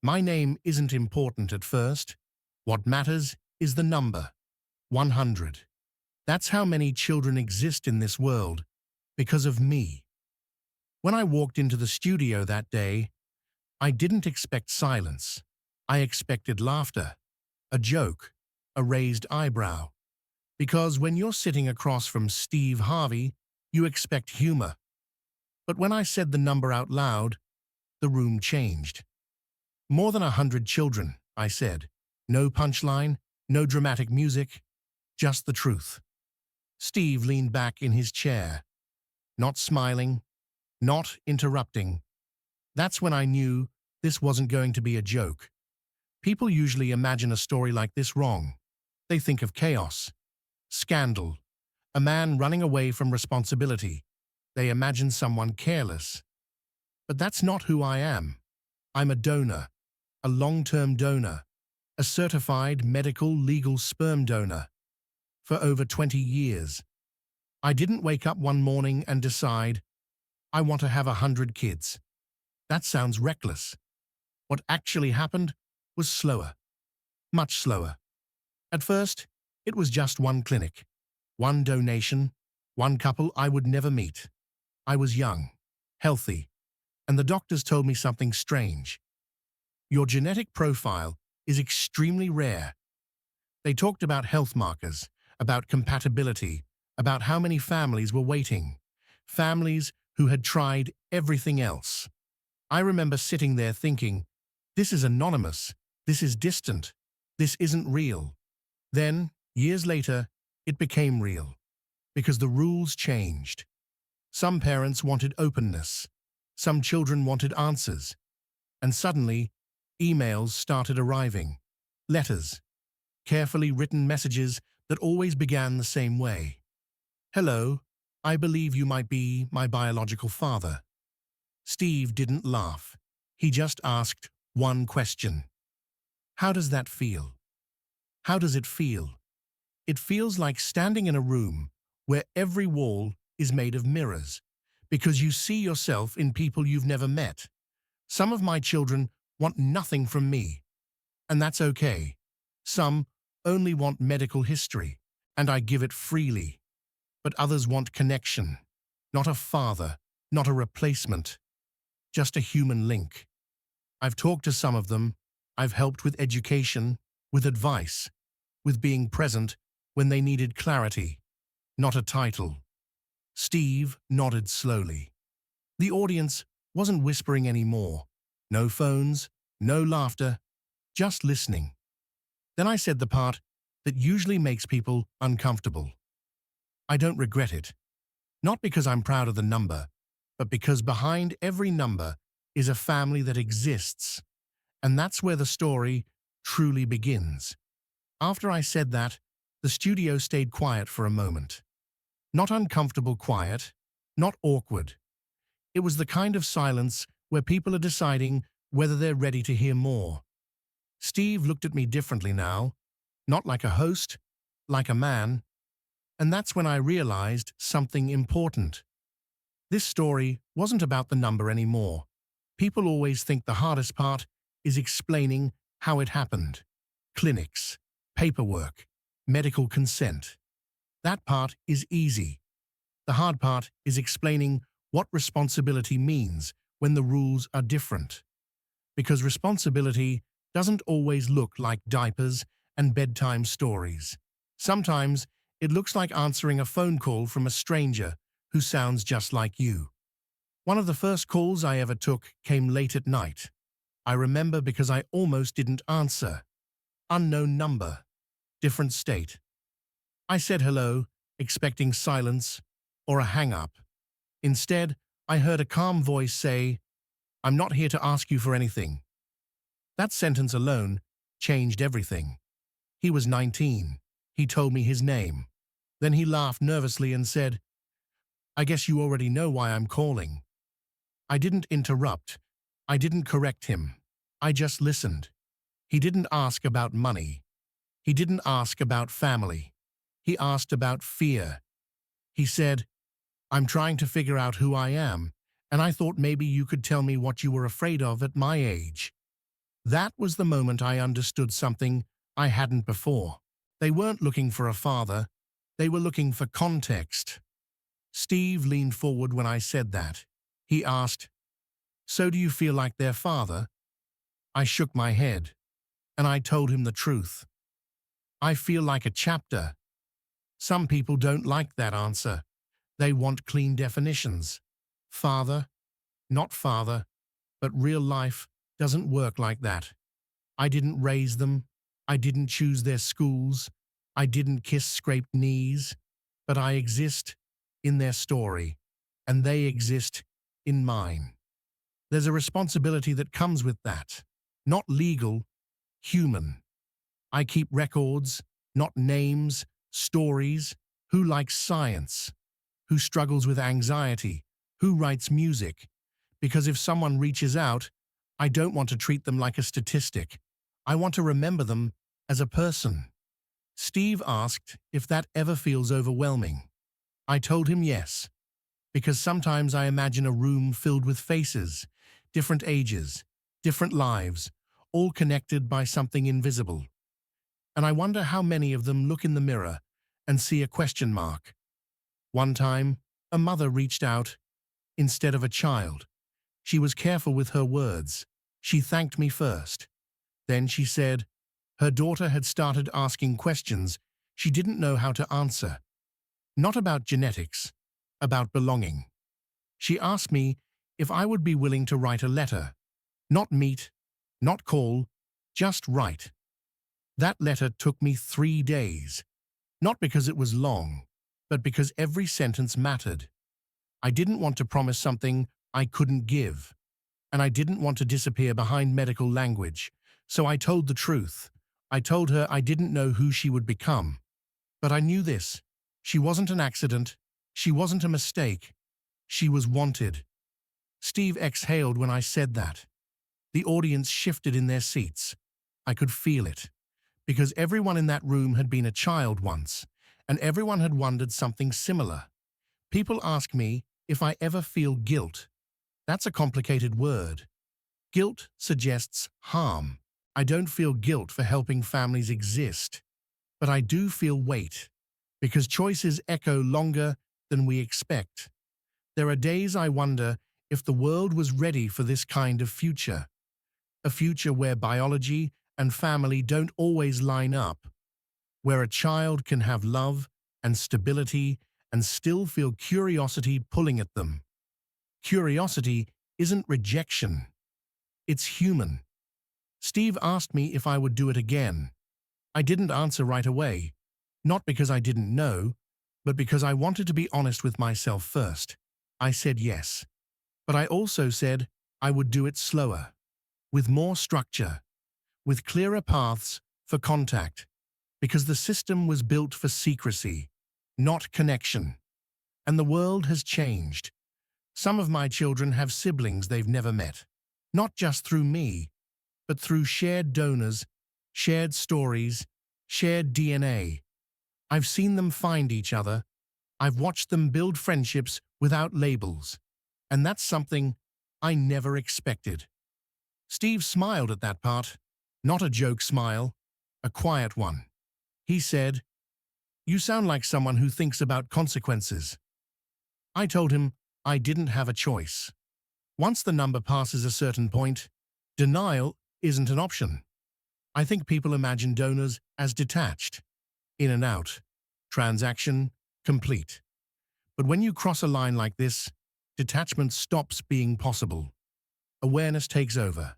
My name isn't important at first. What matters is the number, 100. That's how many children exist in this world, because of me. When I walked into the studio that day, I didn't expect silence. I expected laughter, a joke, a raised eyebrow. Because when you're sitting across from Steve Harvey, you expect humor. But when I said the number out loud, the room changed. More than 100 children, I said. No punchline, no dramatic music, just the truth. Steve leaned back in his chair, not smiling, not interrupting. That's when I knew this wasn't going to be a joke. People usually imagine a story like this wrong. They think of chaos, scandal, a man running away from responsibility. They imagine someone careless. But that's not who I am. I'm a donor, a long-term donor, a certified medical legal sperm donor. For over 20 years. I didn't wake up one morning and decide, I want to have 100 kids. That sounds reckless. What actually happened was slower, much slower. At first, it was just one clinic, one donation, one couple I would never meet. I was young, healthy, and the doctors told me something strange. Your genetic profile is extremely rare. They talked about health markers, about compatibility, about how many families were waiting, families who had tried everything else. I remember sitting there thinking, this is anonymous, this is distant, this isn't real. Then, years later, it became real, because the rules changed. Some parents wanted openness, some children wanted answers, and suddenly, emails started arriving, letters, carefully written messages that always began the same way. Hello, I believe you might be my biological father. Steve didn't laugh. He just asked one question. How does that feel? How does it feel? It feels like standing in a room where every wall is made of mirrors, because you see yourself in people you've never met. Some of my children want nothing from me, and that's okay. Some only want medical history, and I give it freely. But others want connection, not a father, not a replacement, just a human link. I've talked to some of them. I've helped with education, with advice, with being present when they needed clarity, not a title. Steve nodded slowly. The audience wasn't whispering anymore. No phones, no laughter, just listening. Then I said the part that usually makes people uncomfortable. I don't regret it. Not because I'm proud of the number, but because behind every number is a family that exists. And that's where the story truly begins. After I said that, the studio stayed quiet for a moment. Not uncomfortable quiet, not awkward. It was the kind of silence where people are deciding whether they're ready to hear more. Steve looked at me differently now, not like a host, like a man. And that's when I realized something important. This story wasn't about the number anymore. People always think the hardest part is explaining how it happened. Clinics, paperwork, medical consent. That part is easy. The hard part is explaining what responsibility means when the rules are different. Because responsibility doesn't always look like diapers and bedtime stories. Sometimes it looks like answering a phone call from a stranger who sounds just like you. One of the first calls I ever took came late at night. I remember because I almost didn't answer. Unknown number, different state. I said hello, expecting silence or a hang-up. Instead, I heard a calm voice say, "I'm not here to ask you for anything." That sentence alone changed everything. He was 19. He told me his name. Then he laughed nervously and said, "I guess you already know why I'm calling." I didn't interrupt. I didn't correct him. I just listened. He didn't ask about money. He didn't ask about family. He asked about fear. He said, "I'm trying to figure out who I am, and I thought maybe you could tell me what you were afraid of at my age." That was the moment I understood something I hadn't before. They weren't looking for a father, they were looking for context. Steve leaned forward when I said that. He asked, "So do you feel like their father?" I shook my head, and I told him the truth. I feel like a chapter. Some people don't like that answer. They want clean definitions. Father, not father, but real life doesn't work like that. I didn't raise them. I didn't choose their schools. I didn't kiss scraped knees. But I exist in their story, and they exist in mine. There's a responsibility that comes with that. Not legal, human. I keep records, not names, stories. Who likes science? Who struggles with anxiety? Who writes music? Because if someone reaches out, I don't want to treat them like a statistic. I want to remember them as a person. Steve asked if that ever feels overwhelming. I told him yes, because sometimes I imagine a room filled with faces, different ages, different lives, all connected by something invisible. And I wonder how many of them look in the mirror and see a question mark. One time, a mother reached out instead of a child. She was careful with her words. She thanked me first. Then she said her daughter had started asking questions she didn't know how to answer. Not about genetics, about belonging. She asked me if I would be willing to write a letter. Not meet, not call, just write. That letter took me 3 days. Not because it was long, but because every sentence mattered. I didn't want to promise something I couldn't give, and I didn't want to disappear behind medical language. So I told the truth. I told her I didn't know who she would become. But I knew this. She wasn't an accident. She wasn't a mistake. She was wanted. Steve exhaled when I said that. The audience shifted in their seats. I could feel it. Because everyone in that room had been a child once, and everyone had wondered something similar. People ask me if I ever feel guilt. That's a complicated word. Guilt suggests harm. I don't feel guilt for helping families exist. But I do feel weight, because choices echo longer than we expect. There are days I wonder if the world was ready for this kind of future. A future where biology and family don't always line up. Where a child can have love and stability and still feel curiosity pulling at them. Curiosity isn't rejection. It's human. Steve asked me if I would do it again. I didn't answer right away, not because I didn't know, but because I wanted to be honest with myself first. I said yes. But I also said I would do it slower, with more structure, with clearer paths for contact, because the system was built for secrecy, not connection. And the world has changed. Some of my children have siblings they've never met, not just through me, but through shared donors, shared stories, shared DNA. I've seen them find each other. I've watched them build friendships without labels. And that's something I never expected. Steve smiled at that part, not a joke smile, a quiet one. He said, "You sound like someone who thinks about consequences." I told him I didn't have a choice. Once the number passes a certain point, denial isn't an option. I think people imagine donors as detached, in and out, transaction complete. But when you cross a line like this, detachment stops being possible. Awareness takes over.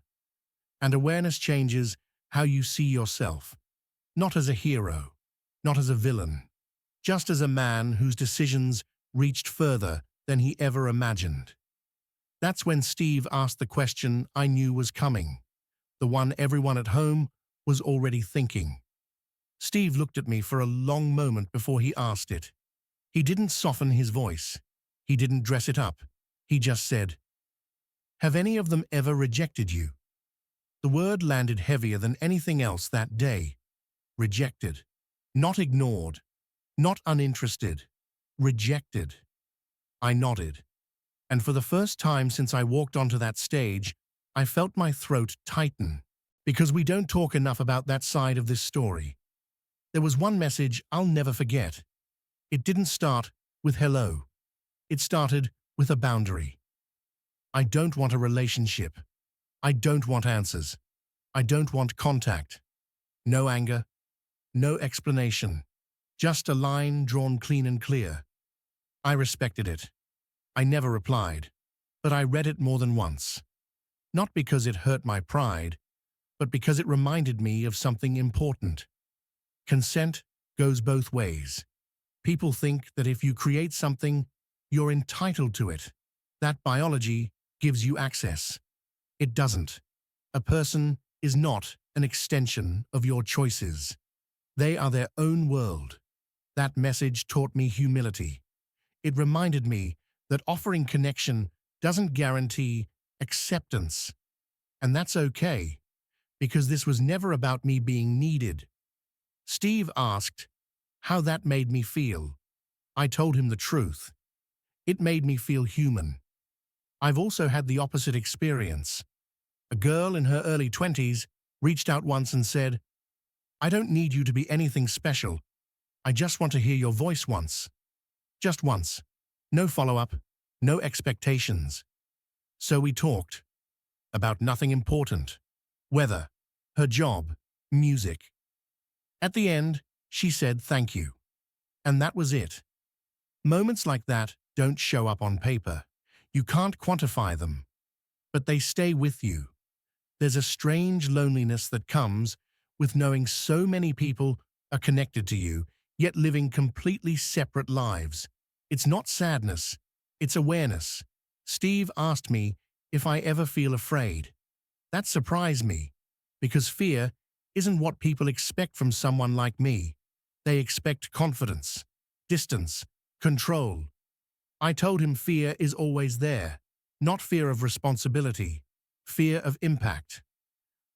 And awareness changes how you see yourself. Not as a hero, not as a villain, just as a man whose decisions reached further than he ever imagined. That's when Steve asked the question I knew was coming, the one everyone at home was already thinking. Steve looked at me for a long moment before he asked it. He didn't soften his voice. He didn't dress it up. He just said, "Have any of them ever rejected you?" The word landed heavier than anything else that day. Rejected. Not ignored. Not uninterested. Rejected. I nodded. And for the first time since I walked onto that stage, I felt my throat tighten. because we don't talk enough about that side of this story. There was one message I'll never forget. It didn't start with hello. It started with a boundary. I don't want a relationship. I don't want answers. I don't want contact. No anger. No explanation. Just a line drawn clean and clear. I respected it. I never replied, but I read it more than once. Not because it hurt my pride, but because it reminded me of something important. Consent goes both ways. People think that if you create something, you're entitled to it. That biology gives you access. It doesn't. A person is not an extension of your choices. They are their own world. That message taught me humility. It reminded me that offering connection doesn't guarantee acceptance. And that's okay, because this was never about me being needed. Steve asked how that made me feel. I told him the truth. It made me feel human. I've also had the opposite experience. A girl in her early 20s reached out once and said, "I don't need you to be anything special. I just want to hear your voice once." Just once. No follow-up, no expectations. So we talked about nothing important. Weather, her job, music. At the end, she said thank you. And that was it. Moments like that don't show up on paper. You can't quantify them. But they stay with you. There's a strange loneliness that comes with knowing so many people are connected to you, yet living completely separate lives. It's not sadness, it's awareness. Steve asked me if I ever feel afraid. That surprised me, because fear isn't what people expect from someone like me. They expect confidence, distance, control. I told him fear is always there, not fear of responsibility, fear of impact.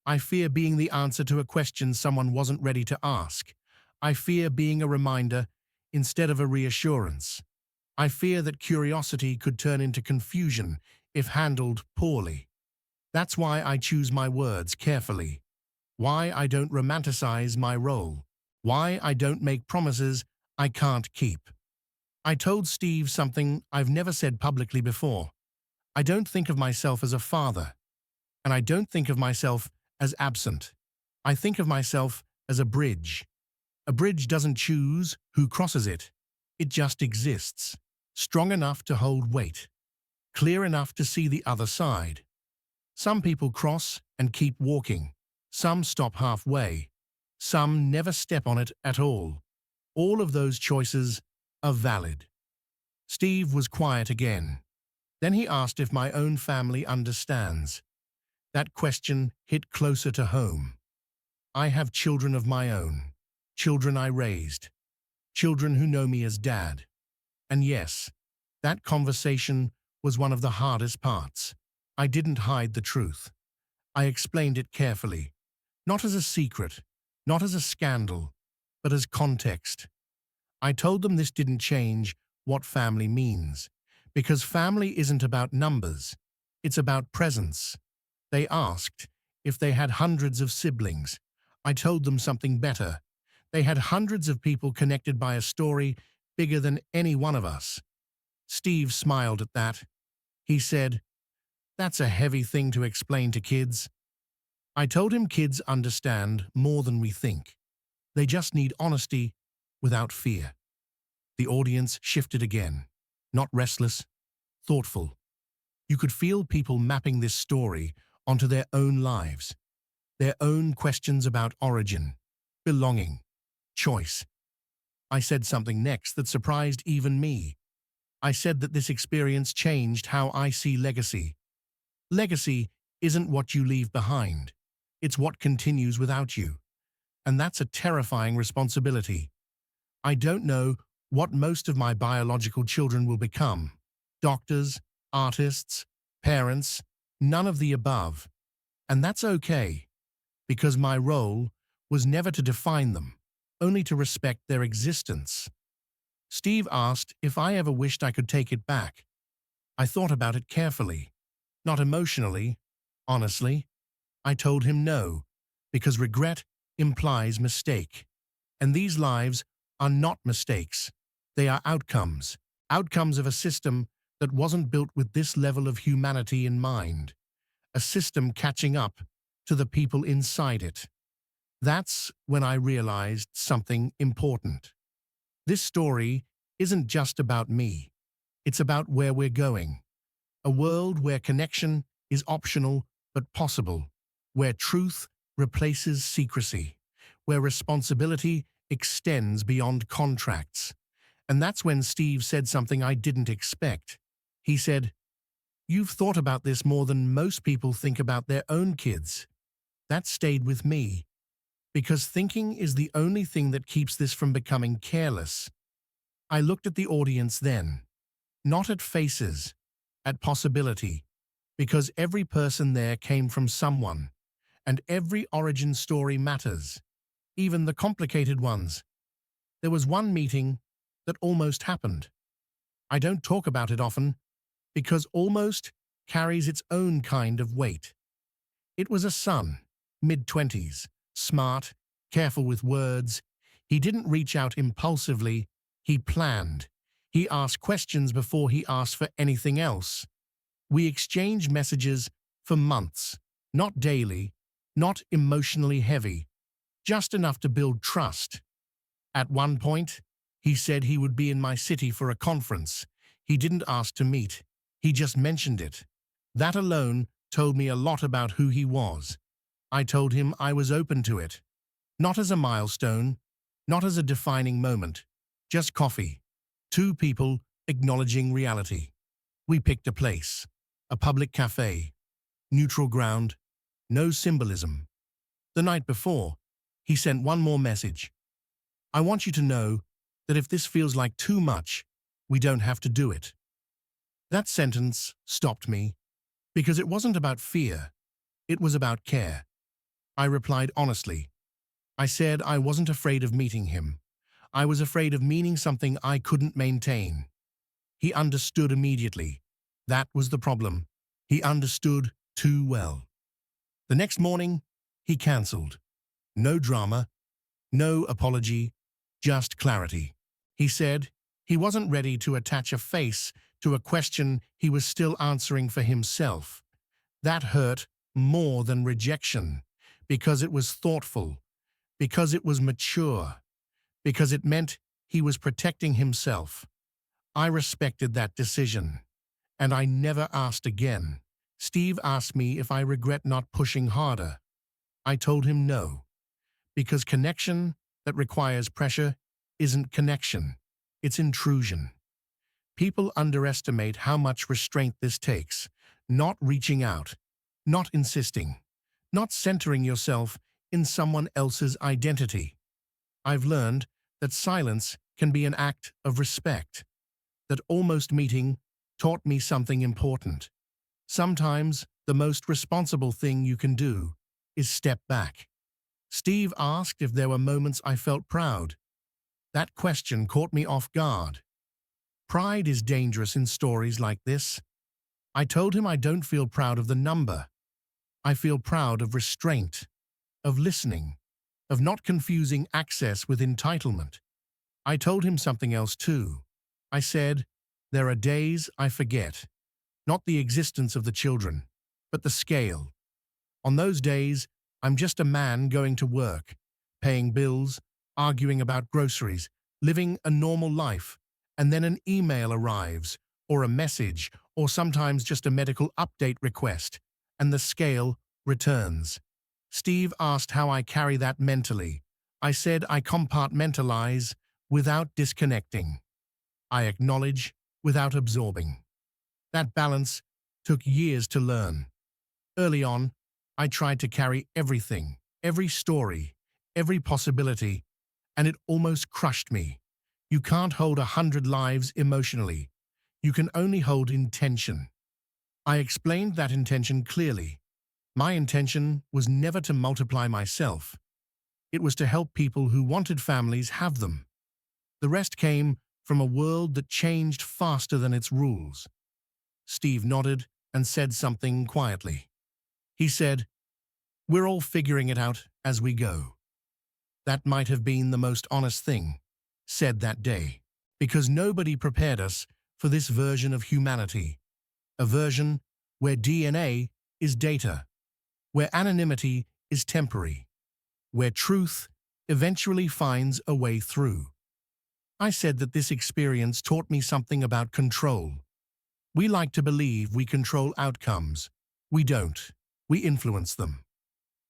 I fear being the answer to a question someone wasn't ready to ask. I fear being a reminder instead of a reassurance. I fear that curiosity could turn into confusion if handled poorly. That's why I choose my words carefully. Why I don't romanticize my role. Why I don't make promises I can't keep. I told Steve something I've never said publicly before. I don't think of myself as a father, and I don't think of myself as absent. I think of myself as a bridge. A bridge doesn't choose who crosses it. It just exists, strong enough to hold weight, clear enough to see the other side. Some people cross and keep walking. Some stop halfway. Some never step on it at all. All of those choices are valid. Steve was quiet again. Then he asked if my own family understands. That question hit closer to home. I have children of my own, children I raised, children who know me as Dad. And yes, that conversation was one of the hardest parts. I didn't hide the truth. I explained it carefully, not as a secret, not as a scandal, but as context. I told them this didn't change what family means, because family isn't about numbers, it's about presence. They asked if they had hundreds of siblings. I told them something better. They had hundreds of people connected by a story bigger than any one of us. Steve smiled at that. He said, "That's a heavy thing to explain to kids." I told him kids understand more than we think. They just need honesty without fear. The audience shifted again, not restless, thoughtful. You could feel people mapping this story onto their own lives, their own questions about origin, belonging, choice. I said something next that surprised even me. I said that this experience changed how I see legacy. Legacy isn't what you leave behind. It's what continues without you. And that's a terrifying responsibility. I don't know what most of my biological children will become. Doctors, artists, parents, none of the above. And that's okay, because my role was never to define them, only to respect their existence. Steve asked if I ever wished I could take it back. I thought about it carefully, not emotionally, honestly. I told him no, because regret implies mistake. And these lives are not mistakes. They are outcomes, outcomes of a system that wasn't built with this level of humanity in mind, a system catching up to the people inside it. That's when I realized something important. This story isn't just about me. It's about where we're going. A world where connection is optional but possible, where truth replaces secrecy, where responsibility extends beyond contracts. And that's when Steve said something I didn't expect. He said, "You've thought about this more than most people think about their own kids." That stayed with me, because thinking is the only thing that keeps this from becoming careless. I looked at the audience then, not at faces, at possibility, because every person there came from someone, and every origin story matters, even the complicated ones. There was one meeting that almost happened. I don't talk about it often, because almost carries its own kind of weight. It was a son, mid-20s, smart, careful with words. He didn't reach out impulsively, he planned. He asked questions before he asked for anything else. We exchanged messages for months, not daily, not emotionally heavy, just enough to build trust. At one point, he said he would be in my city for a conference. He didn't ask to meet, he just mentioned it. That alone told me a lot about who he was. I told him I was open to it. Not as a milestone, not as a defining moment, just coffee. Two people acknowledging reality. We picked a place, a public cafe, neutral ground, no symbolism. The night before, he sent one more message. "I want you to know that if this feels like too much, we don't have to do it." That sentence stopped me, because it wasn't about fear, it was about care. I replied honestly. I said I wasn't afraid of meeting him. I was afraid of meaning something I couldn't maintain. He understood immediately. That was the problem. He understood too well. The next morning, he cancelled. No drama, no apology, just clarity. He said he wasn't ready to attach a face to a question he was still answering for himself. That hurt more than rejection, because it was thoughtful, because it was mature, because it meant he was protecting himself. I respected that decision, and I never asked again. Steve asked me if I regret not pushing harder. I told him no, because connection that requires pressure isn't connection, it's intrusion. People underestimate how much restraint this takes, not reaching out, not insisting, not centering yourself in someone else's identity. I've learned that silence can be an act of respect. That almost meeting taught me something important. Sometimes the most responsible thing you can do is step back. Steve asked if there were moments I felt proud. That question caught me off guard. Pride is dangerous in stories like this. I told him I don't feel proud of the number. I feel proud of restraint, of listening, of not confusing access with entitlement. I told him something else too. I said, there are days I forget, not the existence of the children, but the scale. On those days, I'm just a man going to work, paying bills, arguing about groceries, living a normal life, and then an email arrives, or a message, or sometimes just a medical update request, and the scale returns. Steve asked how I carry that mentally. I said I compartmentalize without disconnecting. I acknowledge without absorbing. That balance took years to learn. Early on, I tried to carry everything, every story, every possibility, and it almost crushed me. You can't hold 100 lives emotionally. You can only hold intention. I explained that intention clearly. My intention was never to multiply myself. It was to help people who wanted families have them. The rest came from a world that changed faster than its rules. Steve nodded and said something quietly. He said, We're all figuring it out as we go. That might have been the most honest thing said that day, because nobody prepared us for this version of humanity, a version where DNA is data, where anonymity is temporary, where truth eventually finds a way through. I said that this experience taught me something about control. We like to believe we control outcomes. We don't. We influence them.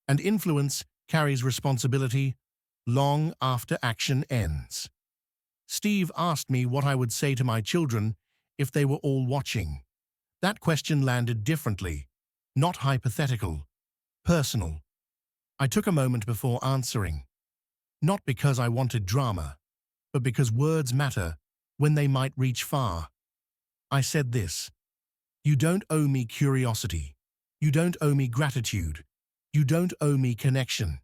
And influence carries responsibility long after action ends. Steve asked me what I would say to my children if they were all watching. That question landed differently, not hypothetical, personal. I took a moment before answering, not because I wanted drama, but because words matter when they might reach far. I said this: you don't owe me curiosity. You don't owe me gratitude. You don't owe me connection.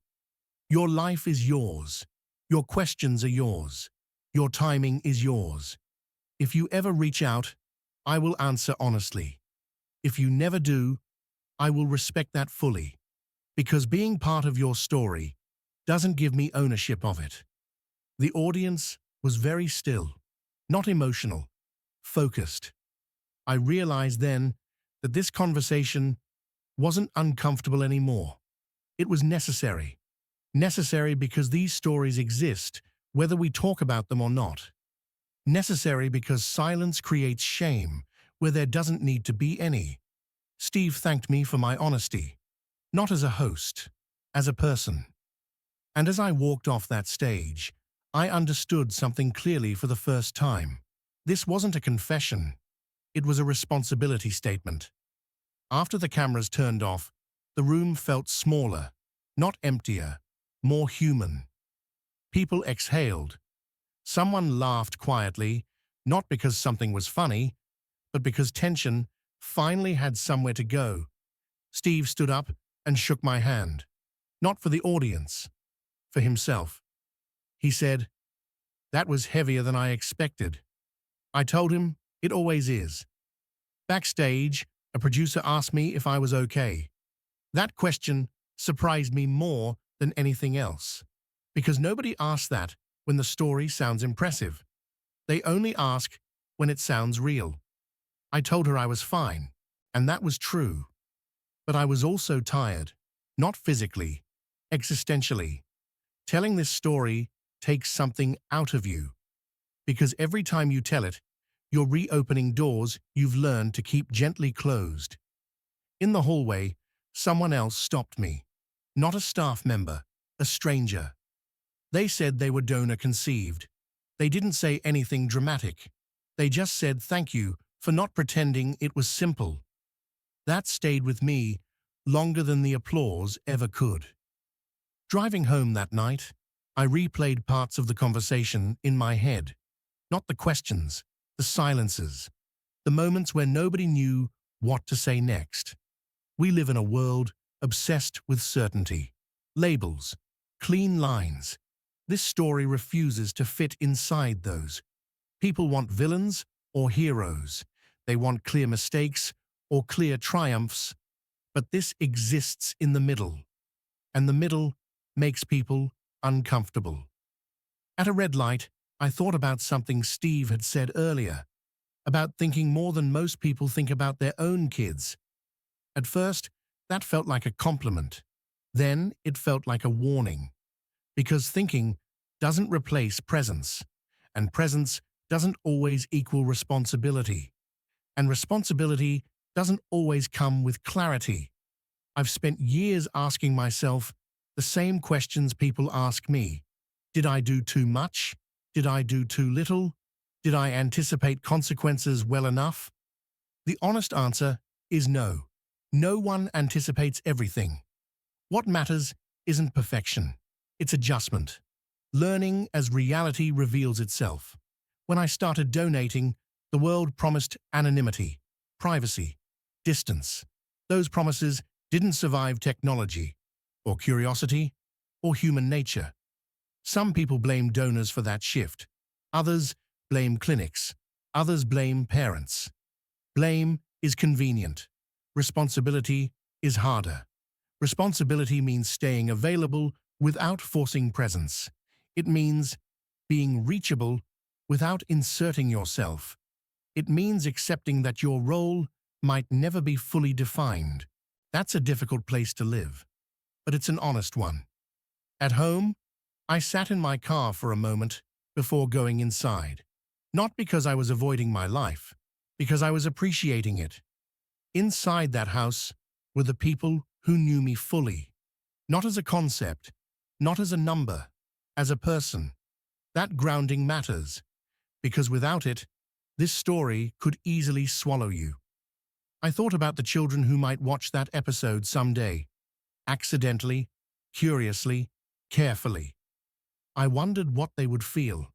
Your life is yours. Your questions are yours. Your timing is yours. If you ever reach out, I will answer honestly. If you never do, I will respect that fully, because being part of your story doesn't give me ownership of it. The audience was very still, not emotional, focused. I realized then that this conversation wasn't uncomfortable anymore. It was necessary. Necessary because these stories exist, whether we talk about them or not. Necessary because silence creates shame where there doesn't need to be any. Steve thanked me for my honesty, not as a host, as a person. And as I walked off that stage, I understood something clearly for the first time. This wasn't a confession. It was a responsibility statement. After the cameras turned off, the room felt smaller, not emptier, more human. People exhaled. Someone laughed quietly, not because something was funny, but because tension finally had somewhere to go. Steve stood up and shook my hand, not for the audience, for himself. He said, "That was heavier than I expected." I told him it always is. Backstage, a producer asked me if I was okay. That question surprised me more than anything else, because nobody asks that when the story sounds impressive. They only ask when it sounds real. I told her I was fine, and that was true. But I was also tired, not physically, existentially. Telling this story takes something out of you, because every time you tell it, you're reopening doors you've learned to keep gently closed. In the hallway, someone else stopped me. Not a staff member, a stranger. They said they were donor-conceived. They didn't say anything dramatic. They just said thank you for not pretending it was simple. That stayed with me longer than the applause ever could. Driving home that night, I replayed parts of the conversation in my head. Not the questions, the silences, the moments where nobody knew what to say next. We live in a world obsessed with certainty, labels, clean lines. This story refuses to fit inside those. People want villains or heroes. They want clear mistakes or clear triumphs. But this exists in the middle, and the middle makes people uncomfortable. At a red light, I thought about something Steve had said earlier, about thinking more than most people think about their own kids. At first, that felt like a compliment. Then it felt like a warning. Because thinking doesn't replace presence, and presence doesn't always equal responsibility. And responsibility doesn't always come with clarity. I've spent years asking myself the same questions people ask me. Did I do too much? Did I do too little? Did I anticipate consequences well enough? The honest answer is no. No one anticipates everything. What matters isn't perfection. It's adjustment. Learning as reality reveals itself. When I started donating, the world promised anonymity, privacy, distance. Those promises didn't survive technology, or curiosity, or human nature. Some people blame donors for that shift. Others blame clinics. Others blame parents. Blame is convenient. Responsibility is harder. Responsibility means staying available without forcing presence. It means being reachable without inserting yourself. It means accepting that your role might never be fully defined. That's a difficult place to live, but it's an honest one. At home, I sat in my car for a moment before going inside. Not because I was avoiding my life, because I was appreciating it. Inside that house were the people who knew me fully, not as a concept, not as a number, as a person. That grounding matters, because without it, this story could easily swallow you. I thought about the children who might watch that episode someday, accidentally, curiously, carefully. I wondered what they would feel.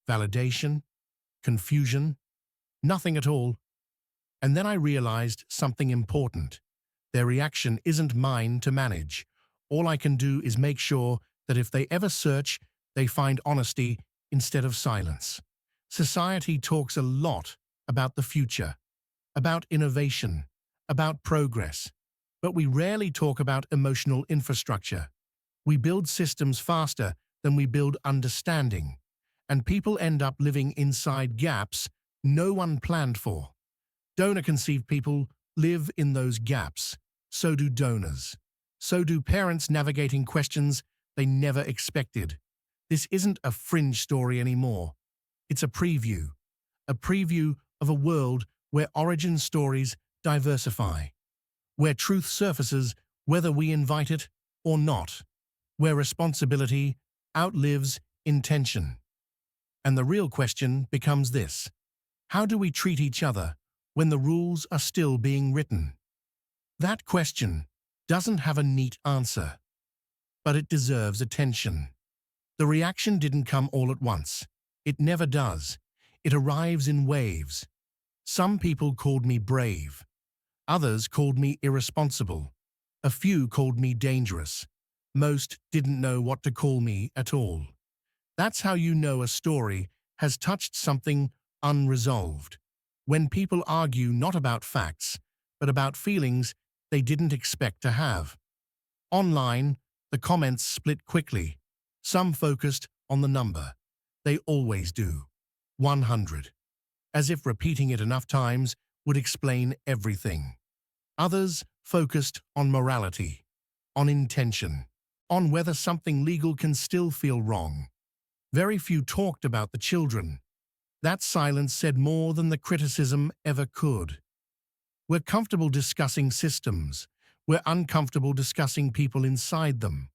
Validation? Confusion? Nothing at all. And then I realized something important. Their reaction isn't mine to manage. All I can do is make sure that if they ever search, they find honesty instead of silence. Society talks a lot about the future, about innovation, about progress, but we rarely talk about emotional infrastructure. We build systems faster than we build understanding, and people end up living inside gaps no one planned for. Donor-conceived people live in those gaps. So do donors. So do parents navigating questions they never expected. This isn't a fringe story anymore. It's a preview of a world where origin stories diversify, where truth surfaces whether we invite it or not, where responsibility outlives intention. And the real question becomes this: how do we treat each other when the rules are still being written? That question doesn't have a neat answer, but it deserves attention. The reaction didn't come all at once. It never does. It arrives in waves. Some people called me brave. Others called me irresponsible. A few called me dangerous. Most didn't know what to call me at all. That's how you know a story has touched something unresolved. When people argue not about facts, but about feelings they didn't expect to have. Online, the comments split quickly. Some focused on the number. They always do. 100. As if repeating it enough times would explain everything. Others focused on morality, on intention, on whether something legal can still feel wrong. Very few talked about the children. That silence said more than the criticism ever could. We're comfortable discussing systems. We're uncomfortable discussing people inside them.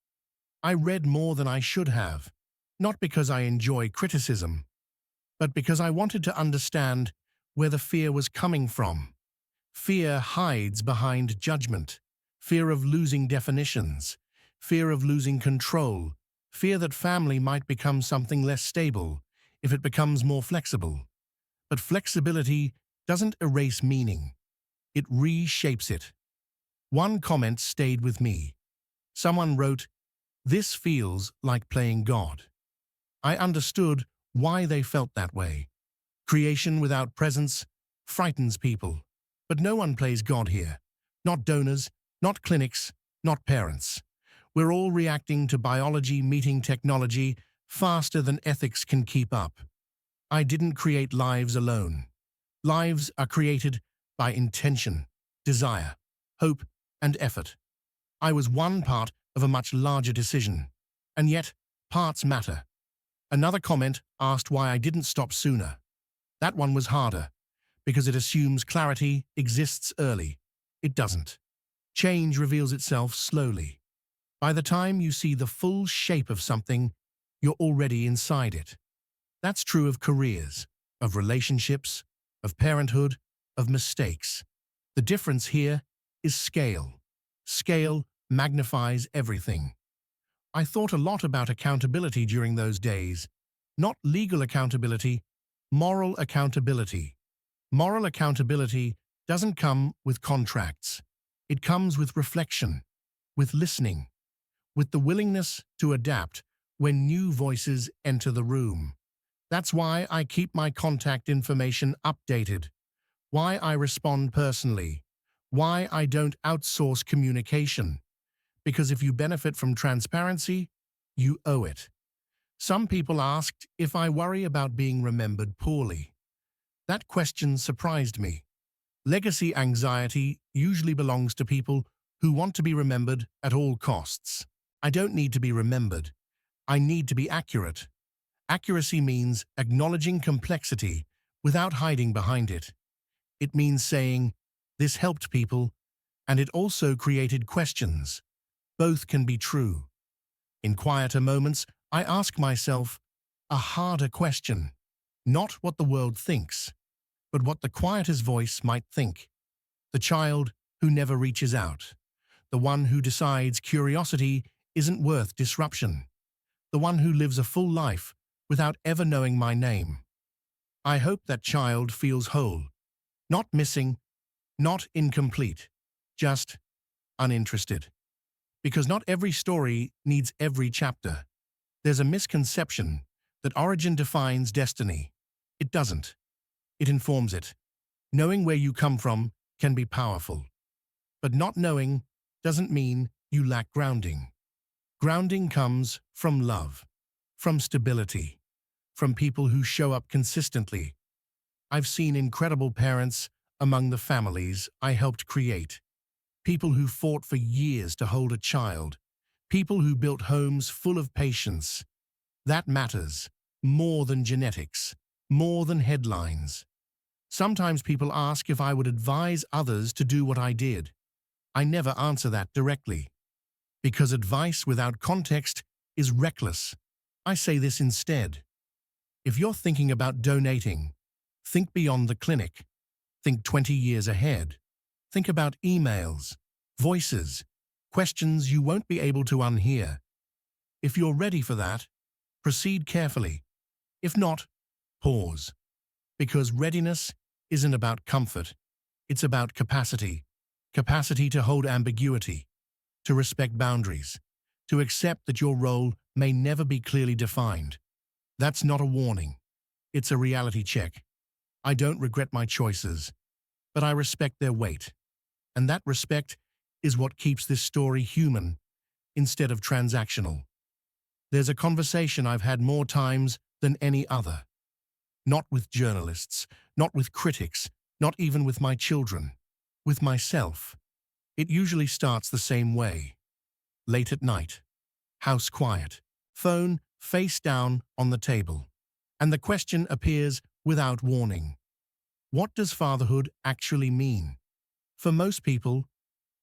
I read more than I should have, not because I enjoy criticism, but because I wanted to understand where the fear was coming from. Fear hides behind judgment, fear of losing definitions, fear of losing control, fear that family might become something less stable if it becomes more flexible. But flexibility doesn't erase meaning. It reshapes it. One comment stayed with me. Someone wrote, "This feels like playing God." I understood why they felt that way. Creation without presence frightens people. But no one plays God here. Not donors, not clinics, not parents. We're all reacting to biology meeting technology faster than ethics can keep up. I didn't create lives alone. Lives are created by intention, desire, hope, and effort. I was one part of a much larger decision, and yet parts matter. Another comment asked why I didn't stop sooner. That one was harder, because it assumes clarity exists early. It doesn't. Change reveals itself slowly. By the time you see the full shape of something, you're already inside it. That's true of careers, of relationships, of parenthood, of mistakes. The difference here is scale. Scale magnifies everything. I thought a lot about accountability during those days. Not legal accountability, moral accountability. Moral accountability doesn't come with contracts. It comes with reflection, with listening, with the willingness to adapt when new voices enter the room. That's why I keep my contact information updated, why I respond personally, why I don't outsource communication. Because if you benefit from transparency, you owe it. Some people asked if I worry about being remembered poorly. That question surprised me. Legacy anxiety usually belongs to people who want to be remembered at all costs. I don't need to be remembered. I need to be accurate. Accuracy means acknowledging complexity without hiding behind it. It means saying, "This helped people," and it also created questions. Both can be true. In quieter moments, I ask myself a harder question. Not what the world thinks, but what the quietest voice might think. The child who never reaches out. The one who decides curiosity isn't worth disruption. The one who lives a full life without ever knowing my name. I hope that child feels whole. Not missing, not incomplete, just uninterested. Because not every story needs every chapter. There's a misconception that origin defines destiny. It doesn't. It informs it. Knowing where you come from can be powerful. But not knowing doesn't mean you lack grounding. Grounding comes from love, from stability, from people who show up consistently. I've seen incredible parents among the families I helped create. People who fought for years to hold a child. People who built homes full of patience. That matters more than genetics, more than headlines. Sometimes people ask if I would advise others to do what I did. I never answer that directly. Because advice without context is reckless. I say this instead. If you're thinking about donating, think beyond the clinic. Think 20 years ahead. Think about emails, voices, questions you won't be able to unhear. If you're ready for that, proceed carefully. If not, pause. Because readiness isn't about comfort. It's about capacity. Capacity to hold ambiguity, to respect boundaries, to accept that your role may never be clearly defined. That's not a warning. It's a reality check. I don't regret my choices, but I respect their weight. And that respect is what keeps this story human instead of transactional. There's a conversation I've had more times than any other. Not with journalists, not with critics, not even with my children, with myself. It usually starts the same way. Late at night, house quiet, phone face down on the table, and the question appears without warning. What does fatherhood actually mean? For most people,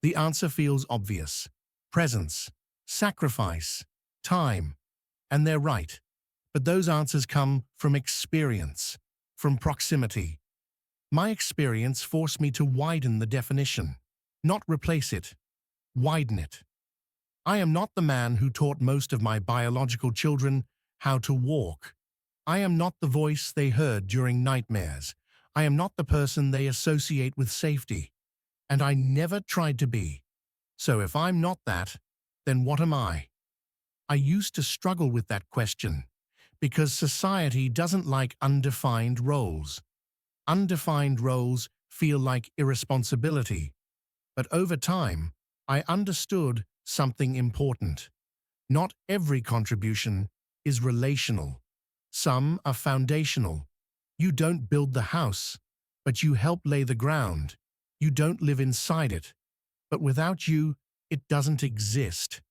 the answer feels obvious. Presence, sacrifice, time, and they're right. But those answers come from experience, from proximity. My experience forced me to widen the definition, not replace it, widen it. I am not the man who taught most of my biological children how to walk. I am not the voice they heard during nightmares. I am not the person they associate with safety. And I never tried to be. So if I'm not that, then what am I? I used to struggle with that question, because society doesn't like undefined roles. Undefined roles feel like irresponsibility. But over time, I understood something important. Not every contribution is relational. Some are foundational. You don't build the house, but you help lay the ground. You don't live inside it. But without you, it doesn't exist.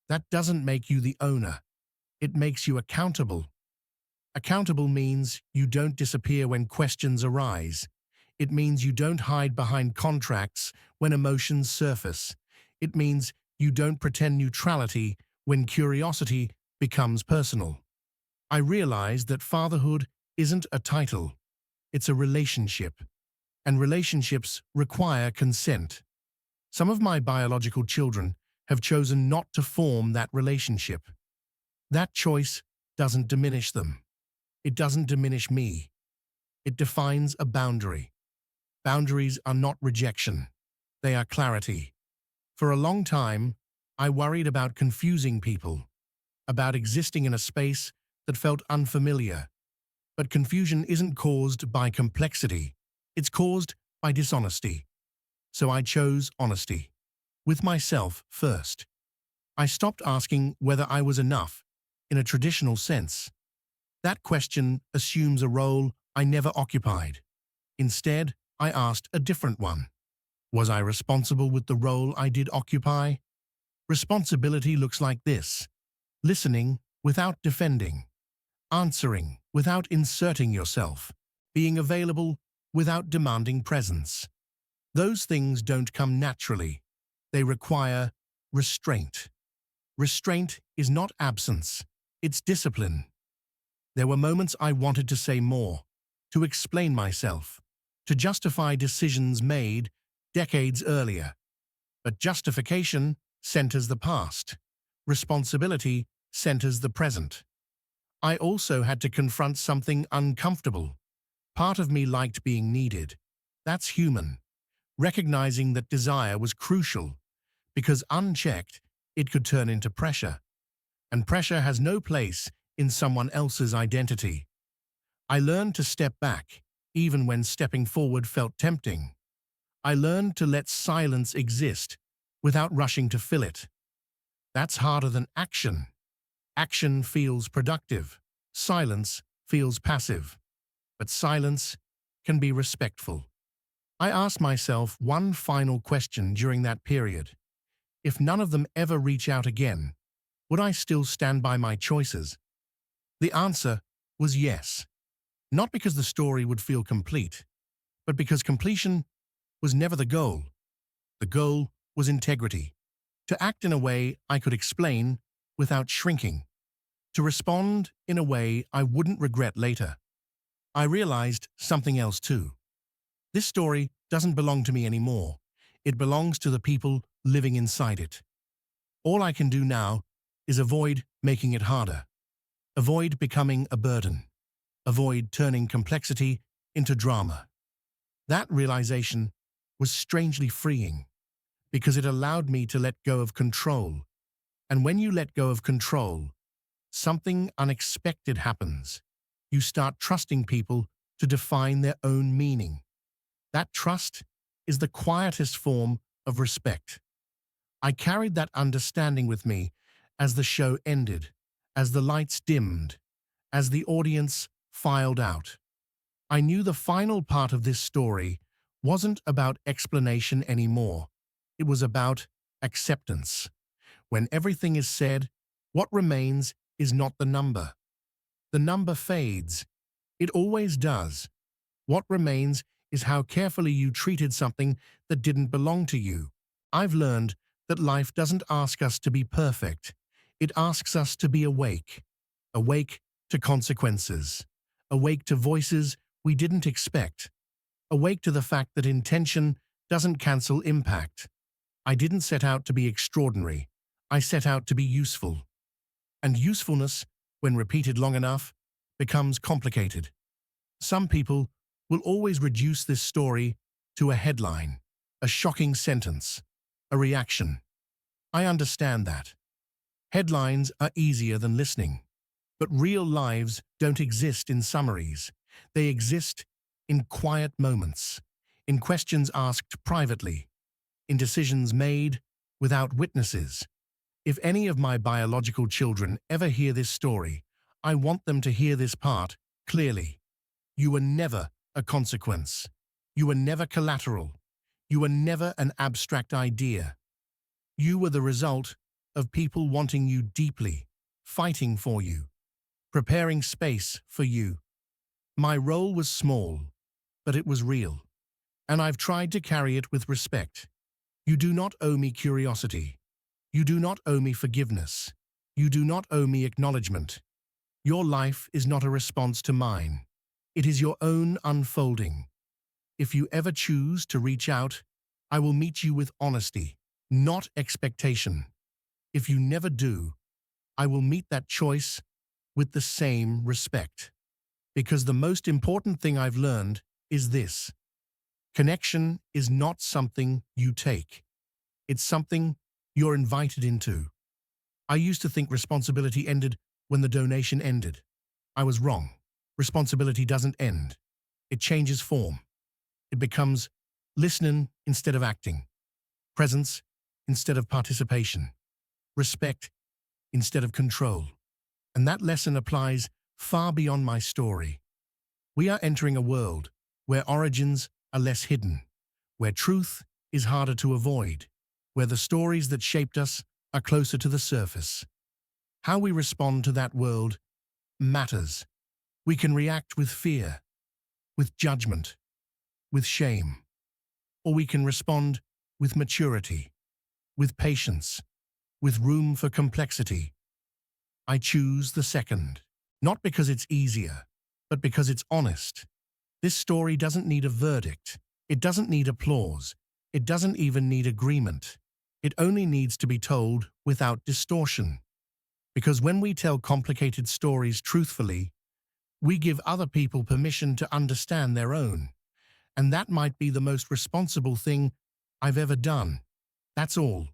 That doesn't make you the owner. It makes you accountable. Accountable means you don't disappear when questions arise. It means you don't hide behind contracts when emotions surface. It means you don't pretend neutrality when curiosity becomes personal. I realized that fatherhood isn't a title. It's a relationship. And relationships require consent. Some of my biological children have chosen not to form that relationship. That choice doesn't diminish them. It doesn't diminish me. It defines a boundary. Boundaries are not rejection. They are clarity. For a long time, I worried about confusing people, about existing in a space that felt unfamiliar. But confusion isn't caused by complexity. It's caused by dishonesty. So I chose honesty. With myself first. I stopped asking whether I was enough in a traditional sense. That question assumes a role I never occupied. Instead, I asked a different one. Was I responsible with the role I did occupy? Responsibility looks like this: listening without defending, answering without inserting yourself, being available without demanding presence. Those things don't come naturally. They require restraint. Restraint is not absence, it's discipline. There were moments I wanted to say more, to explain myself, to justify decisions made decades earlier. But justification centers the past. Responsibility centers the present. I also had to confront something uncomfortable. Part of me liked being needed. That's human. Recognizing that desire was crucial, because unchecked, it could turn into pressure. And pressure has no place in someone else's identity. I learned to step back, even when stepping forward felt tempting. I learned to let silence exist without rushing to fill it. That's harder than action. Action feels productive. Silence feels passive. But silence can be respectful. I asked myself one final question during that period. If none of them ever reach out again, would I still stand by my choices? The answer was yes. Not because the story would feel complete, but because completion was never the goal. The goal was integrity. To act in a way I could explain without shrinking. To respond in a way I wouldn't regret later. I realized something else too. This story doesn't belong to me anymore. It belongs to the people living inside it. All I can do now is avoid making it harder. Avoid becoming a burden. Avoid turning complexity into drama. That realization was strangely freeing, because it allowed me to let go of control. And when you let go of control, something unexpected happens. You start trusting people to define their own meaning. That trust is the quietest form of respect. I carried that understanding with me as the show ended, as the lights dimmed, as the audience filed out. I knew the final part of this story wasn't about explanation anymore. It was about acceptance. When everything is said, what remains is not the number. The number fades. It always does. What remains is how carefully you treated something that didn't belong to you. I've learned that life doesn't ask us to be perfect. It asks us to be awake. Awake to consequences. Awake to voices we didn't expect. Awake to the fact that intention doesn't cancel impact. I didn't set out to be extraordinary. I set out to be useful. And usefulness, when repeated long enough, becomes complicated. Some people will always reduce this story to a headline, a shocking sentence, a reaction. I understand that. Headlines are easier than listening. But real lives don't exist in summaries. They exist in quiet moments, in questions asked privately, in decisions made without witnesses. If any of my biological children ever hear this story, I want them to hear this part clearly. You were never a consequence. You were never collateral. You were never an abstract idea. You were the result of people wanting you deeply, fighting for you, preparing space for you. My role was small, but it was real, and I've tried to carry it with respect. You do not owe me curiosity. You do not owe me forgiveness. You do not owe me acknowledgement. Your life is not a response to mine. It is your own unfolding. If you ever choose to reach out, I will meet you with honesty, not expectation. If you never do, I will meet that choice with the same respect. Because the most important thing I've learned is this: connection is not something you take. It's something you're invited into. I used to think responsibility ended when the donation ended. I was wrong. Responsibility doesn't end. It changes form. It becomes listening instead of acting, presence instead of participation. respect instead of control. And that lesson applies far beyond my story. We are entering a world where origins are less hidden, where truth is harder to avoid, where the stories that shaped us are closer to the surface. How we respond to that world matters. We can react with fear, with judgment, with shame, or we can respond with maturity, with patience, with room for complexity. I choose the second, not because it's easier, but because it's honest. This story doesn't need a verdict. It doesn't need applause. It doesn't even need agreement. It only needs to be told without distortion. Because when we tell complicated stories truthfully, we give other people permission to understand their own. And that might be the most responsible thing I've ever done. That's all.